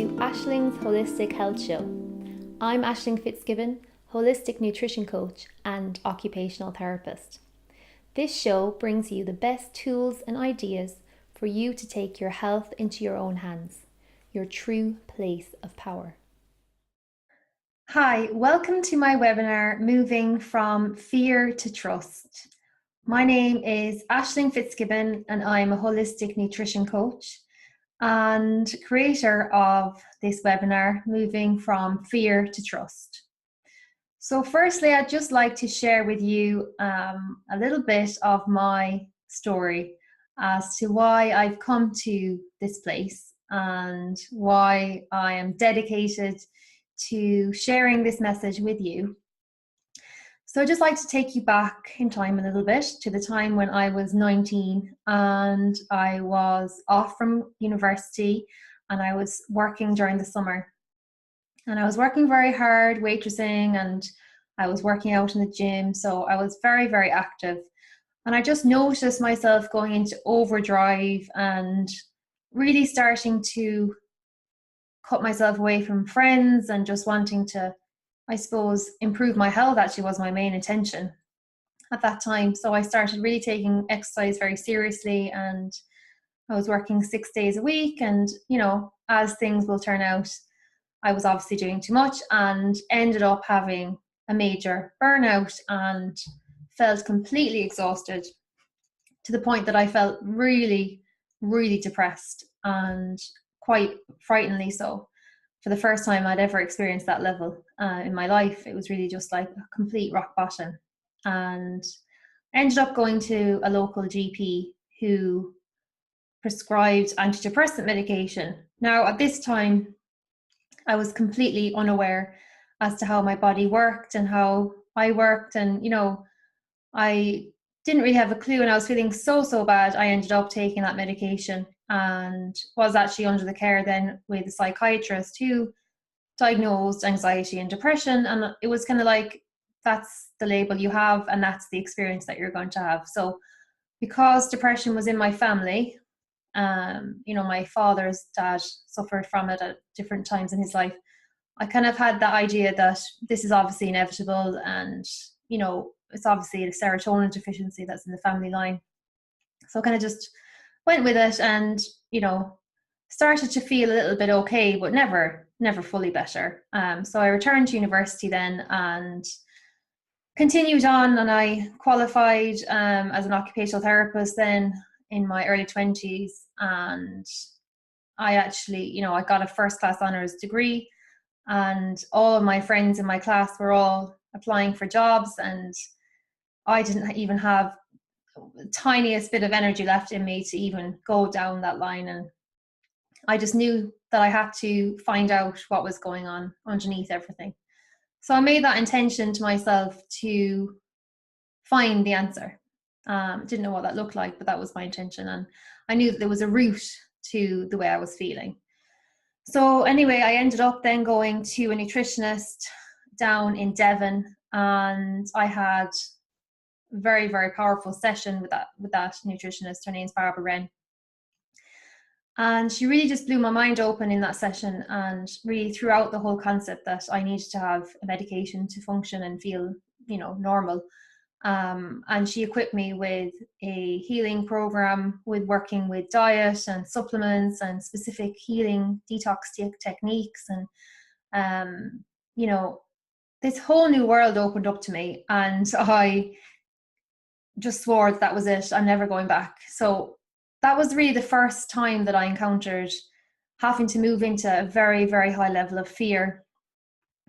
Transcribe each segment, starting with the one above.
to Ashling's Holistic Health Show. I'm Aisling Fitzgibbon, holistic nutrition coach and occupational therapist. This show brings you the best tools and ideas for you to take your health into your own hands, your true place of power. Hi, welcome to my webinar, Moving from Fear to Trust. My name is Aisling Fitzgibbon and I'm a holistic nutrition coach and creator of this webinar, Moving from Fear to Trust. So firstly, I'd just like to share with you a little bit of my story as to why I've come to this place and why I am dedicated to sharing this message with you. So I'd just like to take you back in time a little bit to the time when I was 19 and I was off from university and I was working during the summer. And I was working very hard, waitressing, and I was working out in the gym. So I was very, very active. And I just noticed myself going into overdrive and really starting to cut myself away from friends and just wanting to, I suppose, improve my health actually was my main intention at that time. So I started really taking exercise very seriously and I was working 6 days a week. And, you know, as things will turn out, I was obviously doing too much and ended up having a major burnout and felt completely exhausted to the point that I felt really, really depressed and quite frighteningly so. For the first time I'd ever experienced that level in my life. It was really just like a complete rock bottom. And I ended up going to a local GP who prescribed antidepressant medication. Now, at this time, I was completely unaware as to how my body worked and how I worked. And, you know, I didn't really have a clue and I was feeling so bad. I ended up taking that medication and was actually under the care then with a psychiatrist who diagnosed anxiety and depression. And it was kind of like, that's the label you have and that's the experience that you're going to have. So because depression was in my family, you know, my father's dad suffered from it at different times in his life. I kind of had the idea that this is obviously inevitable and, you know, it's obviously a serotonin deficiency that's in the family line. So I kind of just went with it and, you know, started to feel a little bit okay, but never fully better. So I returned to university then and continued on, and I qualified as an occupational therapist then in my early 20s. And I actually, you know, I got a first class honours degree and all of my friends in my class were all applying for jobs and I didn't even have the tiniest bit of energy left in me to even go down that line. And I just knew that I had to find out what was going on underneath everything. So I made that intention to myself to find the answer. Didn't know what that looked like, but that was my intention. And I knew that there was a route to the way I was feeling. So anyway, I ended up then going to a nutritionist down in Devon and I had a very, very powerful session with that nutritionist. Her name's Barbara Wren. And she really just blew my mind open in that session and really threw out the whole concept that I needed to have a medication to function and feel, you know, normal. And she equipped me with a healing program with working with diet and supplements and specific healing detox techniques. And, you know, this whole new world opened up to me and I just swore that was it. I'm never going back. So that was really the first time that I encountered having to move into a very, very high level of fear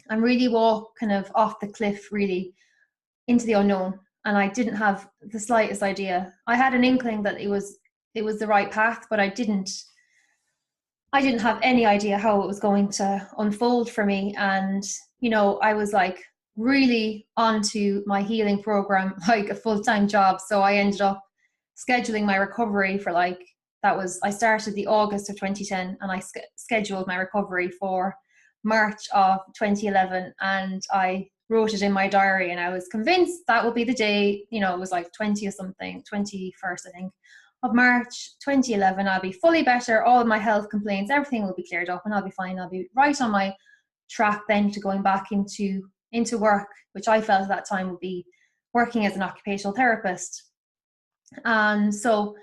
and really walk kind of off the cliff really into the unknown. And I didn't have the slightest idea. I had an inkling that it was the right path, but I didn't have any idea how it was going to unfold for me. And, you know, I was like really onto my healing program, like a full-time job. So I ended up scheduling my recovery for I started the August of 2010 and I scheduled my recovery for March of 2011 and I wrote it in my diary and I was convinced that would be the day, you know, it was like 20 or something, 21st I think of March 2011, I'll be fully better, all my health complaints, everything will be cleared up and I'll be fine. I'll be right on my track then to going back into work, which I felt at that time would be working as an occupational therapist. And so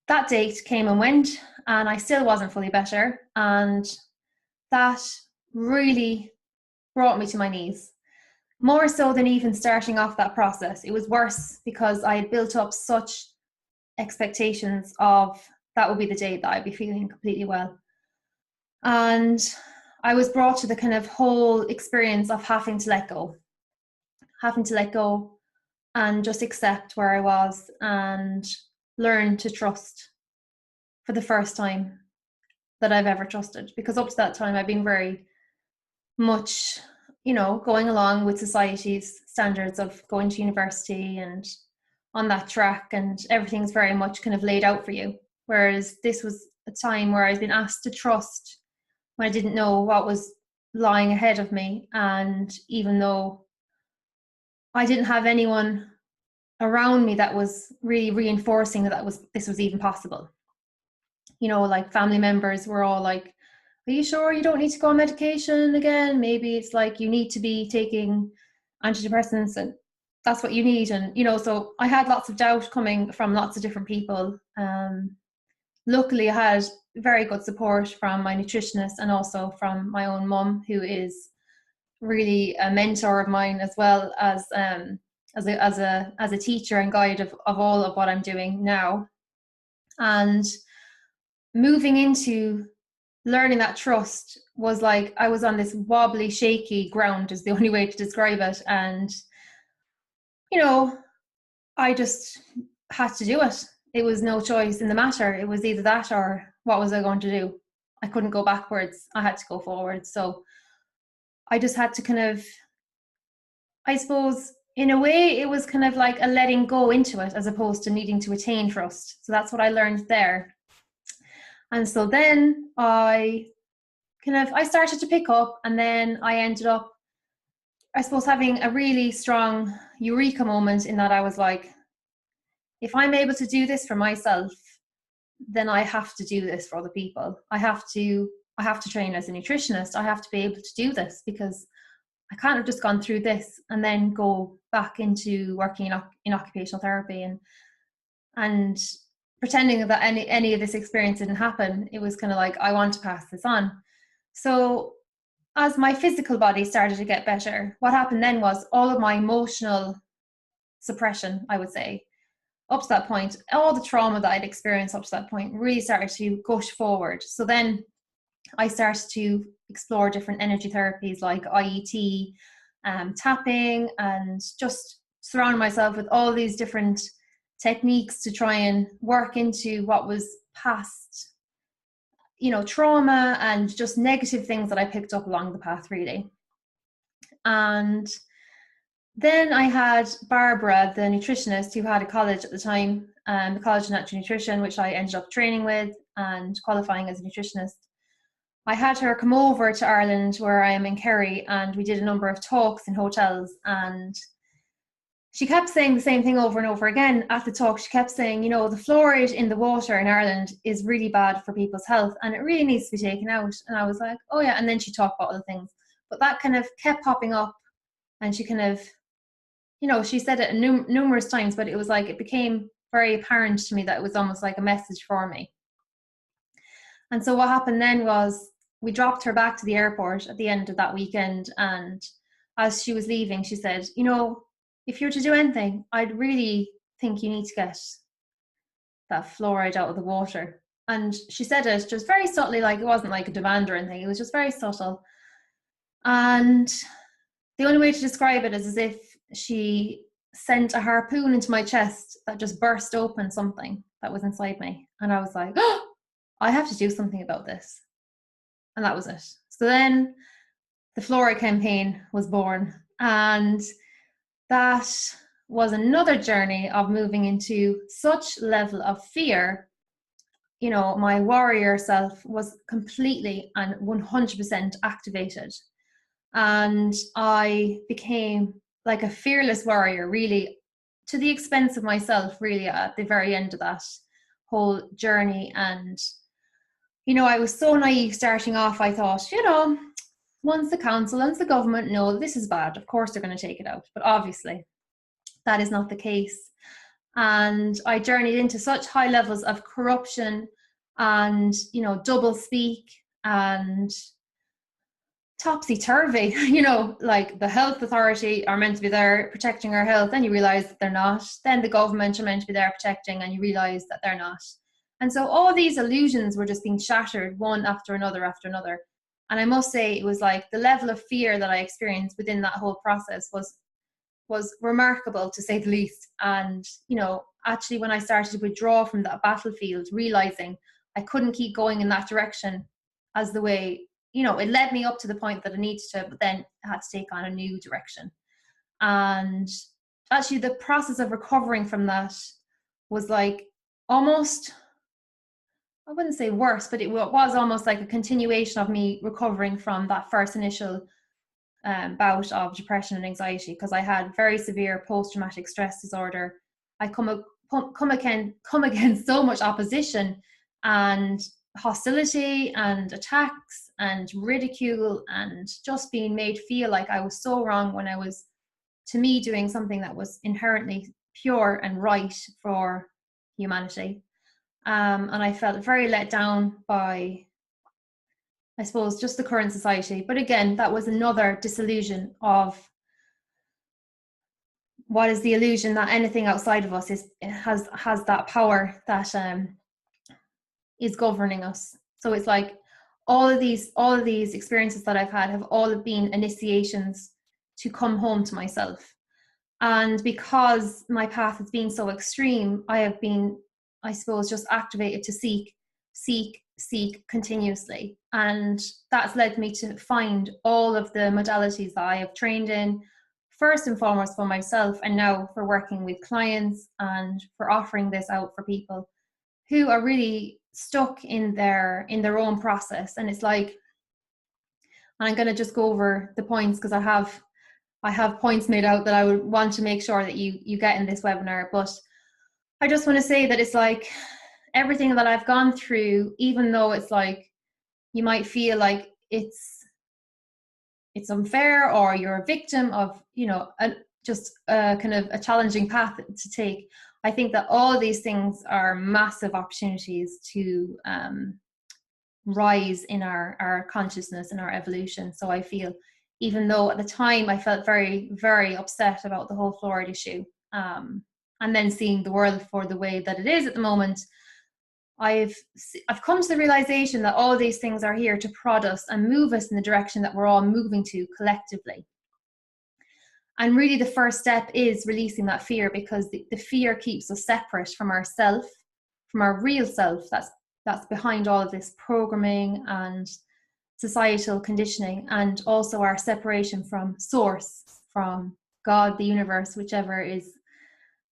that date came and went, and I still wasn't fully better. And that really brought me to my knees. More so than even starting off that process. It was worse because I had built up such expectations of that would be the day that I'd be feeling completely well. And I was brought to the kind of whole experience of having to let go and just accept where I was and learn to trust for the first time that I've ever trusted. Because up to that time, I've been very much, going along with society's standards of going to university and on that track, and everything's very much kind of laid out for you. Whereas this was a time where I've been asked to trust when I didn't know what was lying ahead of me. And even though I didn't have anyone around me that was really reinforcing that this was even possible. Like family members were all like, are you sure you don't need to go on medication again? Maybe it's like you need to be taking antidepressants and that's what you need. And, so I had lots of doubt coming from lots of different people. Luckily, I had very good support from my nutritionist and also from my own mum, who is really a mentor of mine, as well as a teacher and guide of all of what I'm doing now. And moving into learning that trust was like I was on this wobbly, shaky ground, is the only way to describe it. And, I just had to do it. It was no choice in the matter. It was either that or what was I going to do? I couldn't go backwards. I had to go forward. So I just had to kind of, I suppose, in a way, it was kind of like a letting go into it as opposed to needing to attain trust. So that's what I learned there. And so then I started to pick up, and then I ended up, I suppose, having a really strong eureka moment in that I was like, if I'm able to do this for myself, then I have to do this for other people. I have to train as a nutritionist. I have to be able to do this because I can't have just gone through this and then go back into working in occupational therapy and pretending that any of this experience didn't happen. It was kind of like, I want to pass this on. So as my physical body started to get better, what happened then was all of my emotional suppression, I would say, up to that point, all the trauma that I'd experienced up to that point really started to gush forward. So then I started to explore different energy therapies like IET, tapping, and just surround myself with all these different techniques to try and work into what was past, trauma and just negative things that I picked up along the path, really. And then I had Barbara, the nutritionist, who had a college at the time, the College of Natural Nutrition, which I ended up training with and qualifying as a nutritionist. I had her come over to Ireland, where I am in Kerry, and we did a number of talks in hotels, and she kept saying the same thing over and over again at the talk. She kept saying, the fluoride in the water in Ireland is really bad for people's health and it really needs to be taken out. And I was like, oh yeah. And then she talked about other things, but that kind of kept popping up, and she kind of, she said it numerous times, but it was like, it became very apparent to me that it was almost like a message for me. And so what happened then was we dropped her back to the airport at the end of that weekend. And as she was leaving, she said, if you were to do anything, I'd really think you need to get that fluoride out of the water. And she said it just very subtly, like it wasn't like a demand or anything. It was just very subtle. And the only way to describe it is as if she sent a harpoon into my chest that just burst open something that was inside me. And I was like, oh, I have to do something about this. And that was it. So then the fluoride campaign was born. And that was another journey of moving into such level of fear. My warrior self was completely and 100% activated. And I became like a fearless warrior, really, to the expense of myself, really, at the very end of that. whole journey. And, I was so naive starting off. I thought, once the council, once the government know this is bad, of course they're going to take it out. But obviously, that is not the case. And I journeyed into such high levels of corruption and, double speak and topsy-turvy. Like the health authority are meant to be there protecting our health, and you realize that they're not. Then the government are meant to be there protecting, and you realize that they're not. And so all these illusions were just being shattered one after another after another. And I must say, it was like the level of fear that I experienced within that whole process was remarkable, to say the least. And actually, when I started to withdraw from that battlefield, realizing I couldn't keep going in that direction as the way, it led me up to the point that I needed to, but then I had to take on a new direction. And actually, the process of recovering from that was like almost, I wouldn't say worse, but it was almost like a continuation of me recovering from that first initial bout of depression and anxiety, because I had very severe post-traumatic stress disorder. I come against so much opposition and hostility and attacks and ridicule, and just being made feel like I was so wrong when I was, to me, doing something that was inherently pure and right for humanity. And I felt very let down by, I suppose, just the current society. But again, that was another disillusion of what is the illusion that anything outside of us has that power that is governing us. So it's like all of these experiences that I've had have all been initiations to come home to myself. And because my path has been so extreme, I have been, I suppose, just activated to seek continuously. And that's led me to find all of the modalities that I have trained in, first and foremost for myself, and now for working with clients and for offering this out for people who are really stuck in their own process. And it's like, and I'm going to just go over the points, because I have points made out that I would want to make sure that you get in this webinar. But I just want to say that it's like everything that I've gone through, even though it's like you might feel like it's unfair, or you're a victim of, just a kind of a challenging path to take. I think that all these things are massive opportunities to rise in our consciousness and our evolution. So I feel, even though at the time I felt very, very upset about the whole fluoride issue, and then seeing the world for the way that it is at the moment, I've come to the realization that all these things are here to prod us and move us in the direction that we're all moving to collectively. And really the first step is releasing that fear, because the fear keeps us separate from ourself, from our real self that's behind all of this programming and societal conditioning, and also our separation from source, from God, the universe, whichever is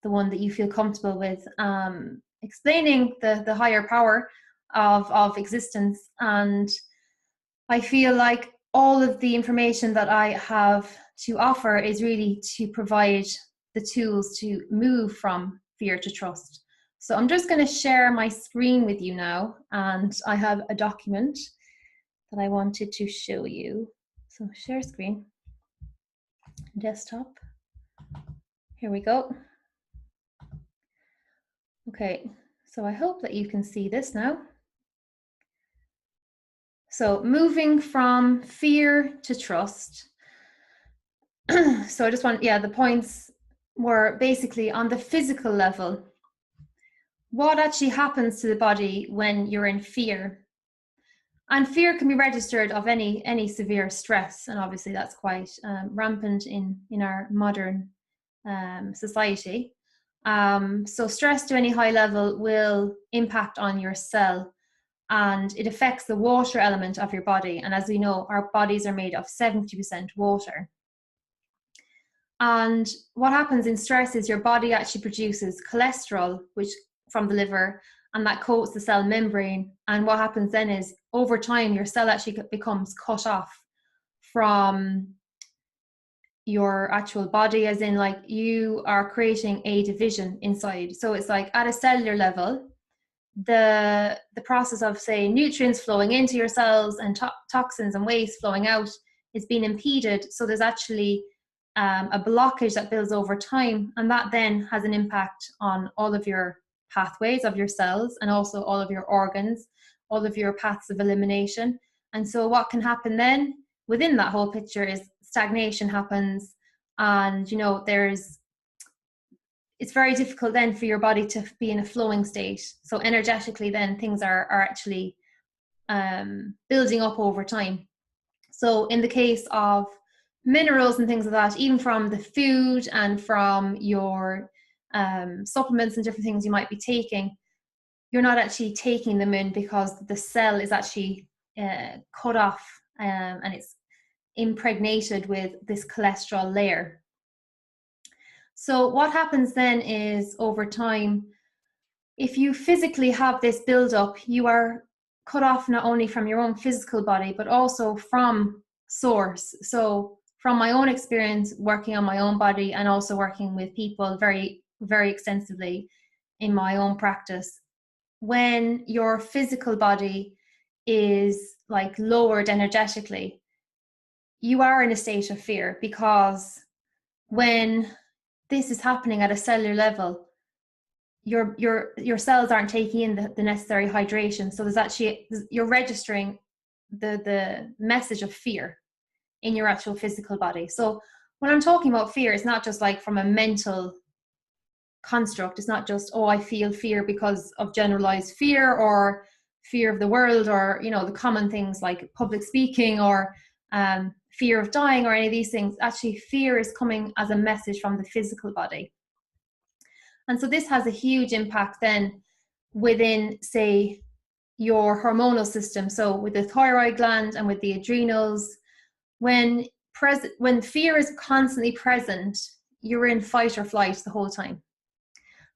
the one that you feel comfortable with, explaining the higher power of existence. And I feel like all of the information that I have to offer is really to provide the tools to move from fear to trust. So I'm just going to share my screen with you now, and I have a document that I wanted to show you. So share screen, desktop. Here we go. Okay, so I hope that you can see this now. So moving from fear to trust. So I just want, the points were basically on the physical level. What actually happens to the body when you're in fear? And fear can be registered of any severe stress, and obviously that's quite rampant in our modern society. So stress to any high level will impact on your cell, and it affects the water element of your body. And as we know, our bodies are made of 70% water. And what happens in stress is your body actually produces cholesterol, which from the liver, and that coats the cell membrane. And what happens then is, over time, your cell actually becomes cut off from your actual body, as in like you are creating a division inside. So it's like at a cellular level, the process of, say, nutrients flowing into your cells and toxins and waste flowing out is being impeded. So there's actually a blockage that builds over time, and that then has an impact on all of your pathways of your cells and also all of your organs, all of your paths of elimination. And so what can happen then within that whole picture is stagnation happens, and it's very difficult then for your body to be in a flowing state. So energetically then things are actually building up over time. So in the case of minerals and things like that, even from the food and from your supplements and different things you might be taking, you're not actually taking them in because the cell is actually cut off, and it's impregnated with this cholesterol layer. So what happens then is, over time, if you physically have this build-up, you are cut off not only from your own physical body, but also from source. So from my own experience working on my own body and also working with people very, very extensively in my own practice, when your physical body is like lowered energetically, you are in a state of fear, because when this is happening at a cellular level, your cells aren't taking in the necessary hydration. So you're registering the message of fear in your actual physical body. So when I'm talking about fear, it's not just like from a mental construct. It's not just, oh, I feel fear because of generalized fear or fear of the world, or the common things like public speaking or fear of dying or any of these things. Actually, fear is coming as a message from the physical body. And so this has a huge impact then within, say, your hormonal system. So with the thyroid gland and with the adrenals, when fear is constantly present, you're in fight or flight the whole time.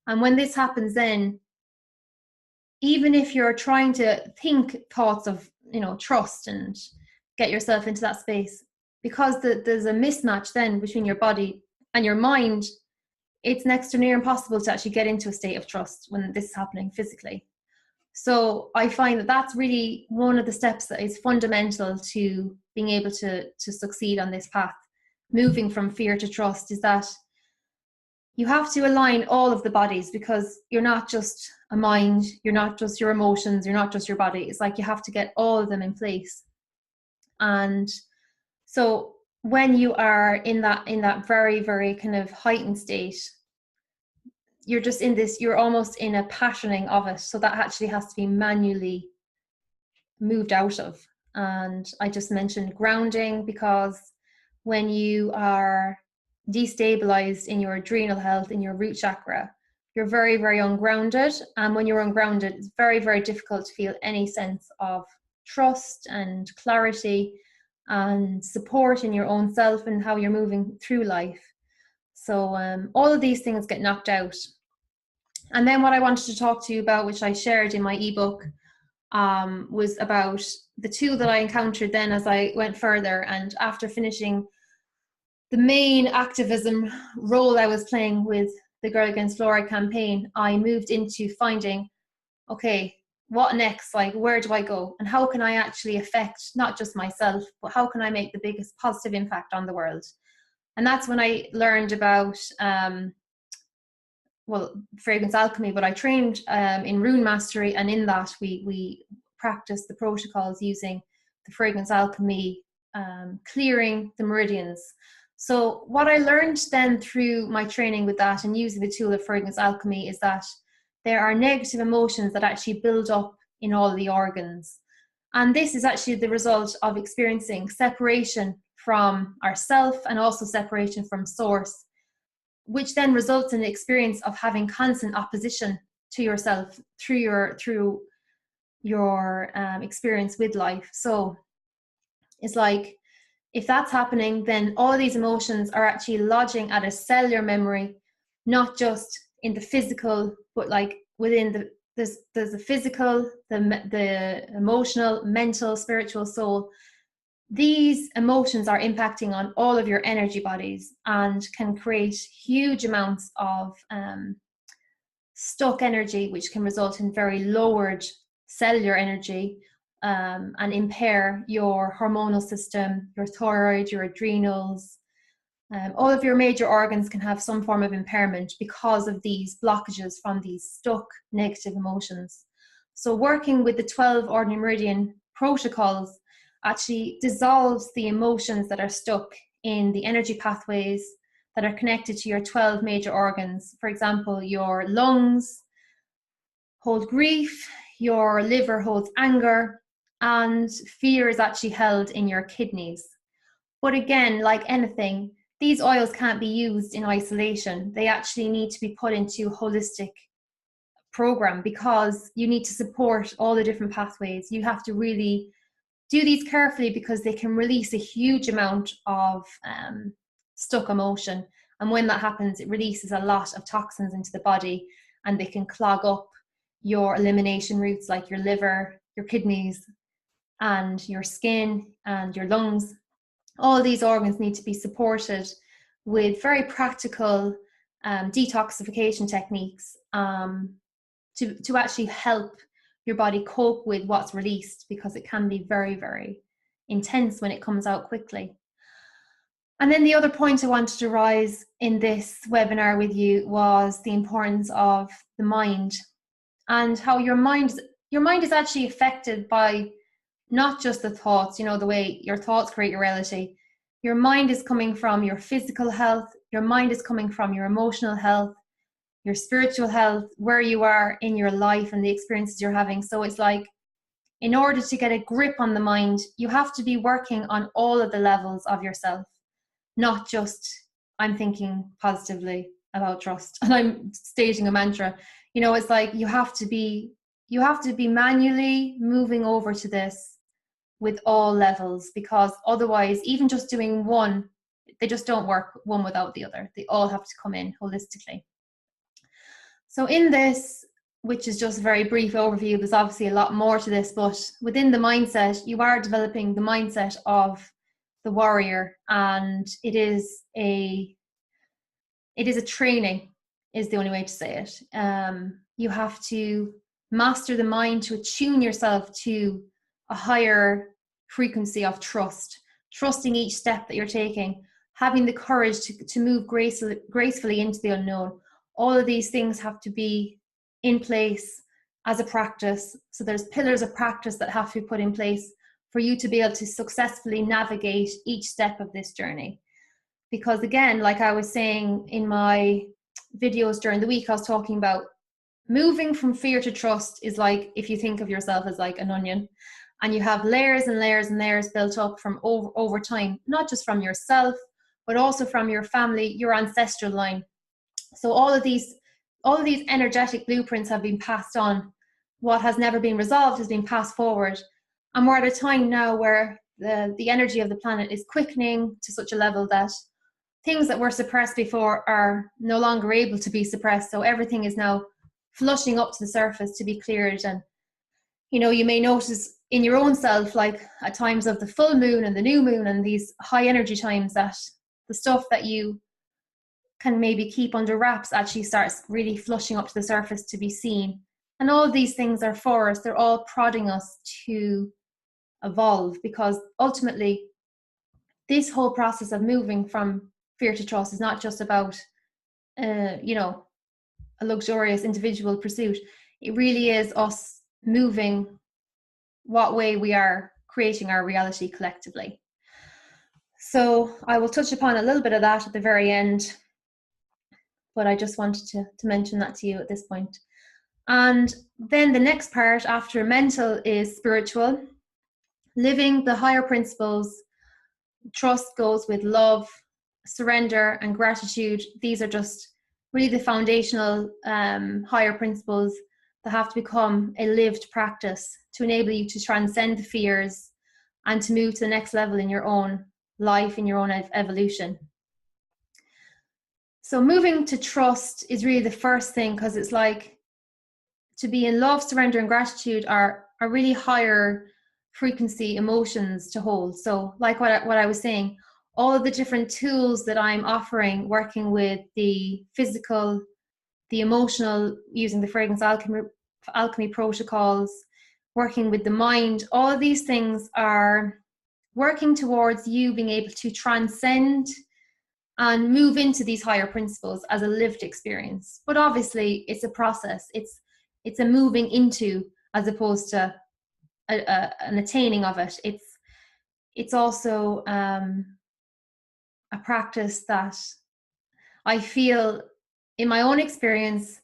And when this happens, then even if you're trying to think thoughts of, trust and get yourself into that space, because there's a mismatch then between your body and your mind, it's next to near impossible to actually get into a state of trust when this is happening physically. So I find that that's really one of the steps that is fundamental to being able to succeed on this path, moving from fear to trust, is that you have to align all of the bodies, because you're not just a mind, you're not just your emotions, you're not just your body. It's like you have to get all of them in place. And so when you are in that very, very kind of heightened state, you're almost in a patterning of it. So that actually has to be manually moved out of. And I just mentioned grounding, because when you are destabilized in your adrenal health, in your root chakra, you're very, very ungrounded. And when you're ungrounded, it's very, very difficult to feel any sense of trust and clarity and support in your own self and how you're moving through life. So all of these things get knocked out. And then what I wanted to talk to you about, which I shared in my ebook, was about the tool that I encountered then as I went further. And after finishing the main activism role I was playing with the Girl Against Fluoride campaign, I moved into finding, okay, what next? Like, where do I go? And how can I actually affect not just myself, but how can I make the biggest positive impact on the world? And that's when I learned about, fragrance alchemy, but I trained in rune mastery, and in that we practiced the protocols using the fragrance alchemy, clearing the meridians. So what I learned then through my training with that and using the tool of fragrance alchemy is that there are negative emotions that actually build up in all the organs. And this is actually the result of experiencing separation from ourself and also separation from source, which then results in the experience of having constant opposition to yourself through your experience with life. So it's like, if that's happening, then all of these emotions are actually lodging at a cellular memory, not just in the physical, but like within there's the physical, the emotional, mental, spiritual soul. These emotions are impacting on all of your energy bodies and can create huge amounts of stuck energy, which can result in very lowered cellular energy, and impair your hormonal system, your thyroid, your adrenals. All of your major organs can have some form of impairment because of these blockages from these stuck negative emotions. So working with the 12 ordinary meridian protocols actually dissolves the emotions that are stuck in the energy pathways that are connected to your 12 major organs. For example, your lungs hold grief, your liver holds anger, and fear is actually held in your kidneys. But again, like anything, these oils can't be used in isolation. They actually need to be put into a holistic program because you need to support all the different pathways. You have to really do these carefully because they can release a huge amount of stuck emotion. And when that happens, it releases a lot of toxins into the body, and they can clog up your elimination routes like your liver, your kidneys, and your skin and your lungs. All these organs need to be supported with very practical detoxification techniques to actually help your body cope with what's released, because it can be very, very intense when it comes out quickly. And then the other point I wanted to raise in this webinar with you was the importance of the mind, and how your mind is actually affected by not just the thoughts, the way your thoughts create your reality. Your mind is coming from your physical health, your mind is coming from your emotional health, your spiritual health, where you are in your life and the experiences you're having. So it's like, in order to get a grip on the mind, you have to be working on all of the levels of yourself, not just, I'm thinking positively about trust and I'm stating a mantra. It's like you have to be manually moving over to this with all levels, because otherwise, even just doing one, they just don't work one without the other. They all have to come in holistically. So in this, which is just a very brief overview, there's obviously a lot more to this, but within the mindset, you are developing the mindset of the warrior, and it is a training, is the only way to say it. You have to master the mind to attune yourself to a higher frequency of trusting each step that you're taking, having the courage to move gracefully into the unknown. All of these things have to be in place as a practice. So there's pillars of practice that have to be put in place for you to be able to successfully navigate each step of this journey. Because again, like I was saying in my videos during the week, I was talking about moving from fear to trust is like, if you think of yourself as like an onion, and you have layers and layers and layers built up from over time, not just from yourself, but also from your family, your ancestral line. So all of these energetic blueprints have been passed on. What has never been resolved has been passed forward. And we're at a time now where the energy of the planet is quickening to such a level that things that were suppressed before are no longer able to be suppressed. So everything is now flushing up to the surface to be cleared. And, you may notice in your own self, like at times of the full moon and the new moon and these high energy times, that the stuff that you can maybe keep under wraps actually starts really flushing up to the surface to be seen. And all of these things are for us. They're all prodding us to evolve, because ultimately this whole process of moving from fear to trust is not just about a luxurious individual pursuit. It really is us moving what way we are creating our reality collectively. So I will touch upon a little bit of that at the very end, but I just wanted to mention that to you at this point. And then the next part after mental is spiritual. Living the higher principles. Trust goes with love, surrender, and gratitude. These are just really the foundational higher principles that have to become a lived practice to enable you to transcend the fears and to move to the next level in your own life, in your own evolution. So moving to trust is really the first thing, because it's like, to be in love, surrender, and gratitude are really higher frequency emotions to hold. So like what I was saying, all of the different tools that I'm offering, working with the physical, the emotional, using the fragrance alchemy protocols, working with the mind, all of these things are working towards you being able to transcend and move into these higher principles as a lived experience. But obviously it's a process. It's a moving into, as opposed to an attaining of it. It's also a practice that I feel, in my own experience,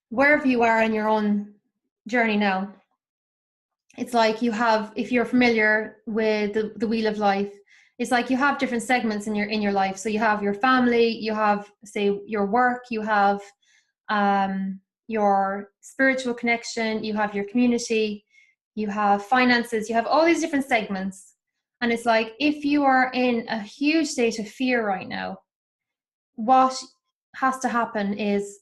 wherever you are in your own journey now, it's like you have, if you're familiar with the wheel of life, it's like you have different segments in your life. So you have your family, you have, say, your work, you have your spiritual connection, you have your community, you have finances, you have all these different segments. And it's like, if you are in a huge state of fear right now, what has to happen is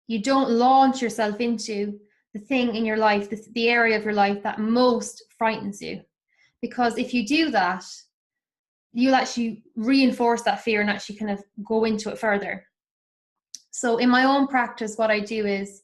you don't launch yourself into the thing in your life, the area of your life that most frightens you. Because if you do that, you'll actually reinforce that fear and actually kind of go into it further. So in my own practice, what I do is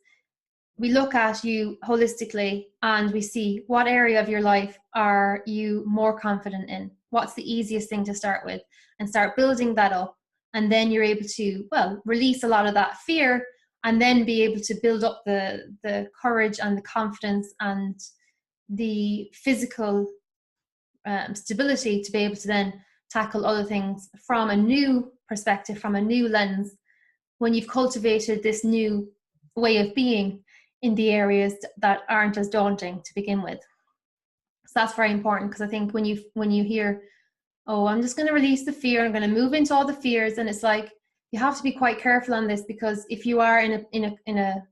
we look at you holistically and we see what area of your life are you more confident in? What's the easiest thing to start with? And start building that up. And then you're able to, well, release a lot of that fear and then be able to build up the courage and the confidence and the physical stability to be able to then tackle other things from a new perspective, from a new lens, when you've cultivated this new way of being in the areas that aren't as daunting to begin with. So that's very important, because I think when you hear, oh, I'm just going to release the fear, I'm going to move into all the fears, and it's like, you have to be quite careful on this, because if you are in a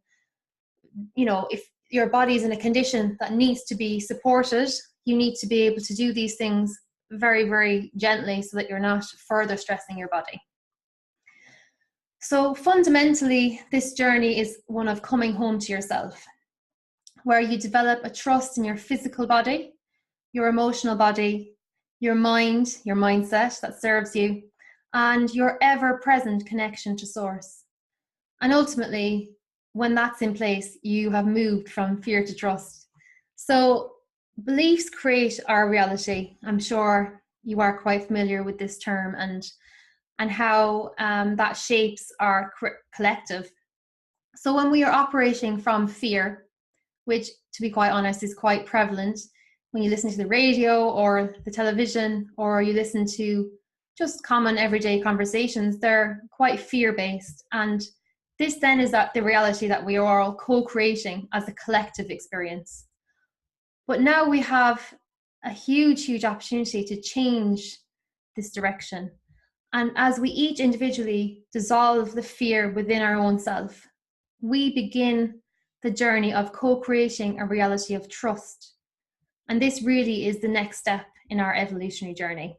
if your body is in a condition that needs to be supported, you need to be able to do these things very, very gently so that you're not further stressing your body. So fundamentally, this journey is one of coming home to yourself, where you develop a trust in your physical body, your emotional body, your mind, your mindset that serves you, and your ever-present connection to source. And ultimately, when that's in place, you have moved from fear to trust. So beliefs create our reality. I'm sure you are quite familiar with this term and how that shapes our collective. So when we are operating from fear, which, to be quite honest, is quite prevalent when you listen to the radio or the television, or you listen to just common everyday conversations, they're quite fear-based. And this then is that the reality that we are all co-creating as a collective experience. But now we have a huge, huge opportunity to change this direction. And as we each individually dissolve the fear within our own self, we begin the journey of co-creating a reality of trust. And this really is the next step in our evolutionary journey.